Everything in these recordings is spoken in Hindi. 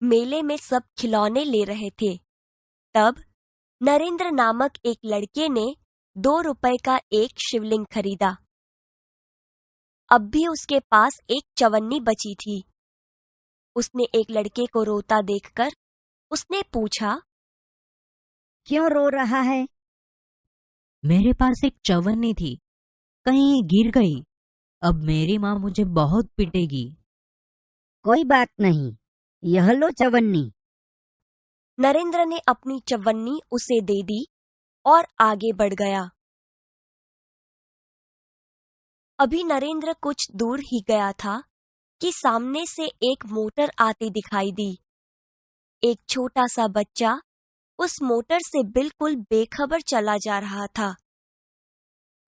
मेले में सब खिलौने ले रहे थे। तब नरेंद्र नामक एक लड़के ने 2 रुपए का एक शिवलिंग खरीदा। अब भी उसके पास एक चवन्नी बची थी। उसने एक लड़के को रोता देखकर उसने पूछा, क्यों रो रहा है? मेरे पास एक चवन्नी थी, कहीं गिर गई। अब मेरी माँ मुझे बहुत पिटेगी। कोई बात नहीं, यह लो चवन्नी। नरेंद्र ने अपनी चवन्नी उसे दे दी और आगे बढ़ गया। अभी नरेंद्र कुछ दूर ही गया था कि सामने से एक मोटर आती दिखाई दी। एक छोटा सा बच्चा उस मोटर से बिल्कुल बेखबर चला जा रहा था।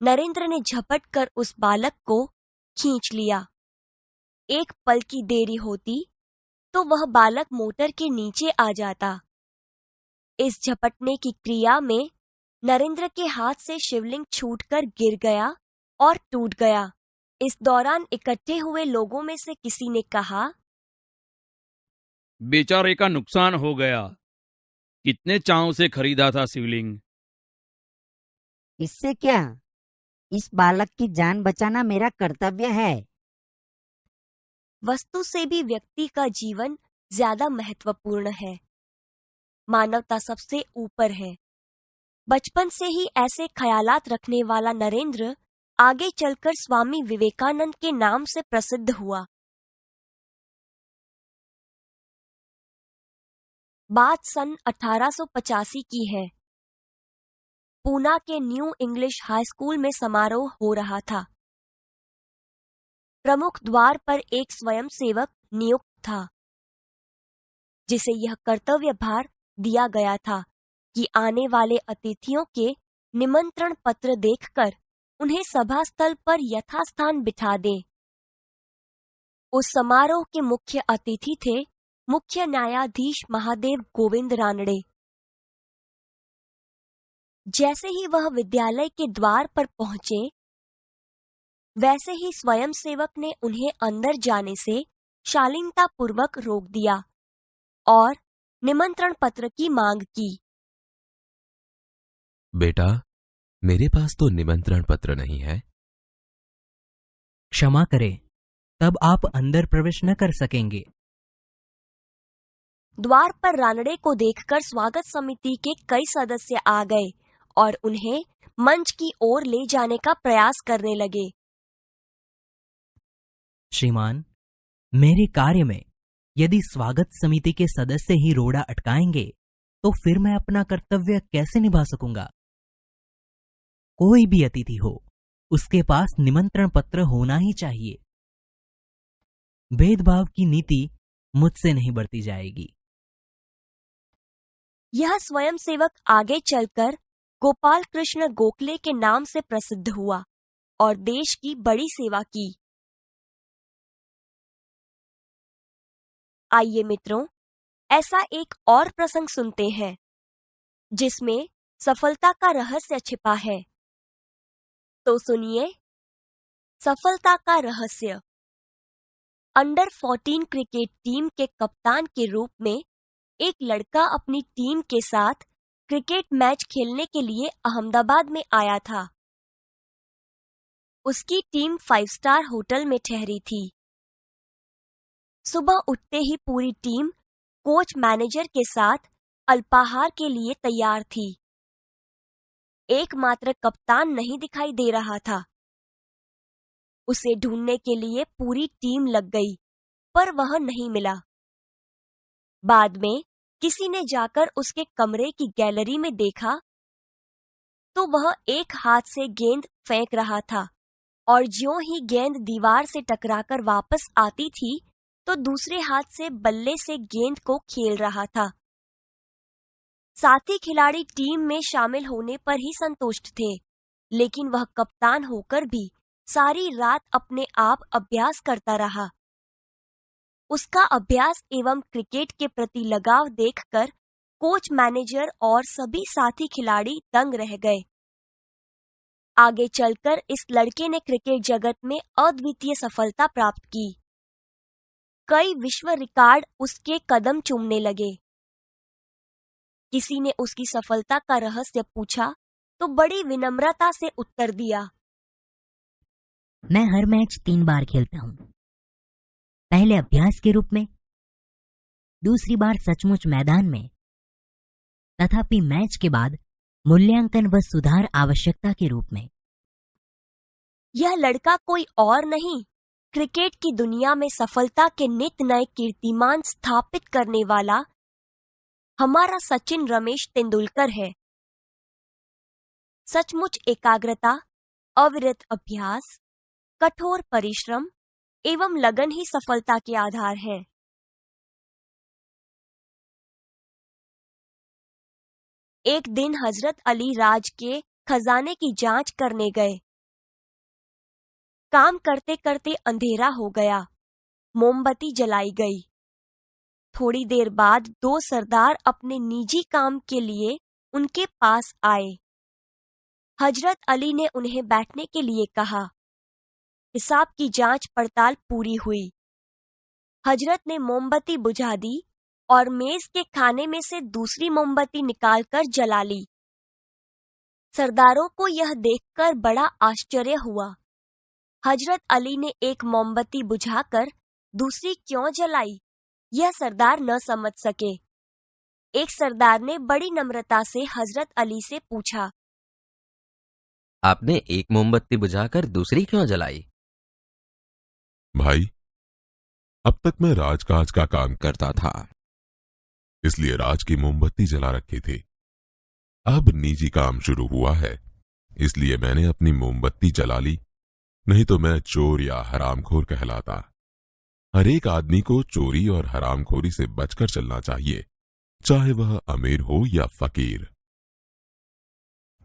नरेंद्र ने झपट कर उस बालक को खींच लिया। एक पल की देरी होती तो वह बालक मोटर के नीचे आ जाता। इस झपटने की क्रिया में नरेंद्र के हाथ से शिवलिंग छूटकर गिर गया और टूट गया। इस दौरान इकट्ठे हुए लोगों में से किसी ने कहा, बेचारे का नुकसान हो गया। कितने चाव से खरीदा था शिवलिंग। इससे क्या, इस बालक की जान बचाना मेरा कर्तव्य है। वस्तु से भी व्यक्ति का जीवन ज्यादा महत्वपूर्ण है। मानवता सबसे ऊपर है। बचपन से ही ऐसे ख्यालात रखने वाला नरेंद्र आगे चलकर स्वामी विवेकानंद के नाम से प्रसिद्ध हुआ। बात सन 1885 की है। पूना के न्यू इंग्लिश हाई स्कूल में समारोह हो रहा था। प्रमुख द्वार पर एक स्वयंसेवक नियुक्त था, जिसे यह कर्तव्य भार दिया गया था कि आने वाले अतिथियों के निमंत्रण पत्र देखकर उन्हें सभा स्थल पर यथास्थान बिठा दे। उस समारोह के मुख्य अतिथि थे मुख्य न्यायाधीश महादेव गोविंद रानड़े। जैसे ही वह विद्यालय के द्वार पर पहुंचे, वैसे ही स्वयंसेवक ने उन्हें अंदर जाने से शालीनता पूर्वक रोक दिया और निमंत्रण पत्र की मांग की। बेटा, मेरे पास तो निमंत्रण पत्र नहीं है। क्षमा करें, तब आप अंदर प्रवेश न कर सकेंगे। द्वार पर रानड़े को देखकर स्वागत समिति के कई सदस्य आ गए और उन्हें मंच की ओर ले जाने का प्रयास करने लगे। श्रीमान, मेरे कार्य में यदि स्वागत समिति के सदस्य ही रोड़ा अटकाएंगे तो फिर मैं अपना कर्तव्य कैसे निभा सकूंगा? कोई भी अतिथि हो, उसके पास निमंत्रण पत्र होना ही चाहिए। भेदभाव की नीति मुझसे नहीं बरती जाएगी। यह स्वयंसेवक आगे चलकर गोपाल कृष्ण गोखले के नाम से प्रसिद्ध हुआ और देश की बड़ी सेवा की। आइए मित्रों, ऐसा एक और प्रसंग सुनते हैं जिसमें सफलता का रहस्य छिपा है। तो सुनिए, सफलता का रहस्य। अंडर 14 क्रिकेट टीम के कप्तान के रूप में एक लड़का अपनी टीम के साथ क्रिकेट मैच खेलने के लिए अहमदाबाद में आया था। उसकी टीम 5 स्टार होटल में ठहरी थी। सुबह उठते ही पूरी टीम कोच मैनेजर के साथ अल्पाहार के लिए तैयार थी। एकमात्र कप्तान नहीं दिखाई दे रहा था। उसे ढूंढने के लिए पूरी टीम लग गई, पर वह नहीं मिला। बाद में किसी ने जाकर उसके कमरे की गैलरी में देखा तो वह एक हाथ से गेंद फेंक रहा था और ज्यों ही गेंद दीवार से टकराकर वापस आती थी तो दूसरे हाथ से बल्ले से गेंद को खेल रहा था। साथी खिलाड़ी टीम में शामिल होने पर ही संतुष्ट थे, लेकिन वह कप्तान होकर भी सारी रात अपने आप अभ्यास करता रहा। उसका अभ्यास एवं क्रिकेट के प्रति लगाव देखकर कोच मैनेजर और सभी साथी खिलाड़ी दंग रह गए। आगे चलकर इस लड़के ने क्रिकेट जगत में अद्वितीय सफलता प्राप्त की। कई विश्व रिकॉर्ड उसके कदम चूमने लगे। किसी ने उसकी सफलता का रहस्य पूछा तो बड़ी विनम्रता से उत्तर दिया, मैं हर मैच 3 बार खेलता हूँ। पहले अभ्यास के रूप में, दूसरी बार सचमुच मैदान में, तथापि मैच के बाद मूल्यांकन व सुधार आवश्यकता के रूप में। यह लड़का कोई और नहीं, क्रिकेट की दुनिया में सफलता के नित नए कीर्तिमान स्थापित करने वाला हमारा सचिन रमेश तेंदुलकर है। सचमुच एकाग्रता, अविरत अभ्यास, कठोर परिश्रम एवं लगन ही सफलता के आधार है। एक दिन हजरत अली राज के खजाने की जांच करने गए। काम करते करते अंधेरा हो गया। मोमबत्ती जलाई गई। थोड़ी देर बाद 2 सरदार अपने निजी काम के लिए उनके पास आए। हजरत अली ने उन्हें बैठने के लिए कहा। हिसाब की जांच पड़ताल पूरी हुई। हजरत ने मोमबत्ती बुझा दी और मेज के खाने में से दूसरी मोमबत्ती निकालकर जला ली। सरदारों को यह देखकर बड़ा आश्चर्य हुआ। हजरत अली ने एक मोमबत्ती बुझाकर दूसरी क्यों जलाई, यह सरदार न समझ सके। एक सरदार ने बड़ी नम्रता से हजरत अली से पूछा, आपने एक मोमबत्ती बुझाकर दूसरी क्यों जलाई? भाई, अब तक मैं राजकाज का काम करता था, इसलिए राज की मोमबत्ती जला रखी थी। अब निजी काम शुरू हुआ है, इसलिए मैंने अपनी मोमबत्ती जला ली, नहीं तो मैं चोर या हरामखोर कहलाता। हर एक आदमी को चोरी और हरामखोरी से बचकर चलना चाहिए, चाहे वह अमीर हो या फकीर।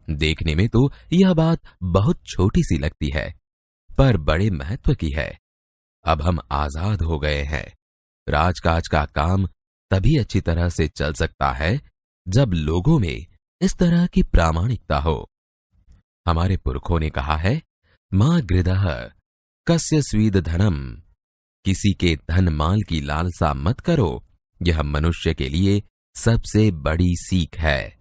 देखने में तो यह बात बहुत छोटी सी लगती है, पर बड़े महत्व की है। अब हम आजाद हो गए हैं। राजकाज का काम तभी अच्छी तरह से चल सकता है जब लोगों में इस तरह की प्रामाणिकता हो। हमारे पुरखों ने कहा है, मां गृदः कस्य स्वीद धनम, किसी के धन माल की लालसा मत करो, यह मनुष्य के लिए सबसे बड़ी सीख है।